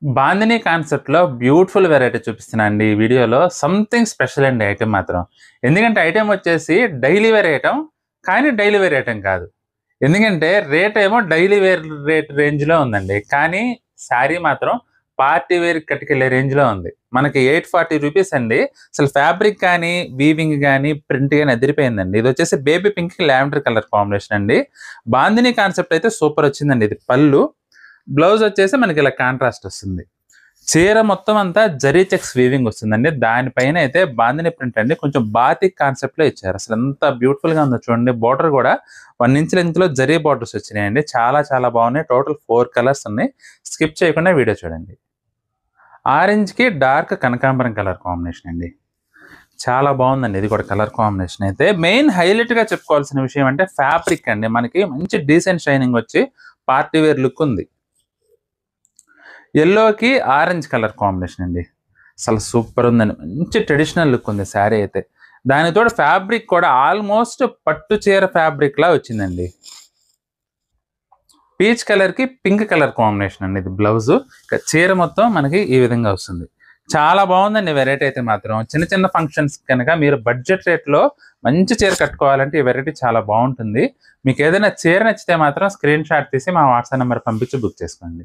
బాందిని కాన్సెప్ట్‌లో beautiful variety చూపిస్తున్నా అండి ఈ వీడియోలో. సంథింగ్ స్పెషల్ అండి ఐటెమ్ మాత్రం. ఎందుకంటే ఐటెమ్ వచ్చేసి డైలీ వేర్ ఐటెమ్. కానీ డైలీ వేర్ ఐటెమ్ కాదు. ఎందుకంటే రేట్ ఏమో డైలీ వేర్ రేట్ రేంజ్‌లో ఉందండి. కానీ శారీ మాత్రం పార్టీ వేర్ కట్టుకెళ్ళే రేంజ్‌లో ఉంది. మనకి ₹840 అండి. అసలు ఫ్యాబ్రిక్ కానీ, వీవింగ్ గానీ, ప్రింట్ గాని అదిరిపోయిందండి. ఇదొచ్చేసి బేబీ పింక్‌కి లావెండర్ కలర్ కాంబినేషన్ అండి. బాందిని కాన్సెప్ట్ అయితే సూపర్ వచ్చిందండి. ఇది పళ్ళు. బ్లౌజ్ వచ్చేసి మనకి ఇలా కాంట్రాస్ట్ వస్తుంది. చీర మొత్తం అంతా జరీ చెక్స్ వీవింగ్ వస్తుందండి. దానిపైన అయితే బాందిని ప్రింట్ అండి. కొంచెం బాతిక్ కాన్సెప్ట్ లో ఇచ్చారు. అసలు ఎంత బ్యూటిఫుల్ గా ఉందో చూడండి. బోర్డర్ కూడా 1 ఇంచ్ లెంగ్త్ లో జరీ బోర్డర్స్ వచ్చినాయండి. చాలా చాలా బాగున్నాయి. టోటల్ 4 కలర్స్ ఉన్నాయి. స్కిప్ చేయకుండా వీడియో చూడండి. ఆరెంజ్ కి డార్క్ కనకాంబరం కలర్ కాంబినేషన్ అండి. చాలా బాగుందండి ఇది కూడా కలర్ కాంబినేషన్ అయితే. మెయిన్ హైలైట్ గా చెప్పుకోవాల్సిన విషయం అంటే ఫ్యాబ్రిక్ అండి. మనకి మంచి డీసెంట్ షైనింగ్ వచ్చి పార్టీ వేర్ లుక్ ఉంది. యెల్లోకి ఆరెంజ్ కలర్ కాంబినేషన్ అండి. అసలు సూపర్ ఉందండి. మంచి ట్రెడిషనల్ లుక్ ఉంది శారీ అయితే. దానితో ఫ్యాబ్రిక్ కూడా ఆల్మోస్ట్ పట్టు చీర ఫ్యాబ్రిక్ లా వచ్చిందండి. పీచ్ కలర్ కి పింక్ కలర్ కాంబినేషన్ అండి ఇది బ్లౌజ్. చీర మొత్తం మనకి ఈ విధంగా వస్తుంది. చాలా బాగుందండి వెరైటీ అయితే మాత్రం. చిన్న చిన్న ఫంక్షన్స్ కనుక మీరు బడ్జెట్ రేట్లో మంచి చీర కట్టుకోవాలంటే ఈ వెరైటీ చాలా బాగుంటుంది. మీకు ఏదైనా చీర నచ్చితే మాత్రం స్క్రీన్ షాట్ తీసి మా వాట్సాప్ నెంబర్ పంపించి బుక్ చేసుకోండి.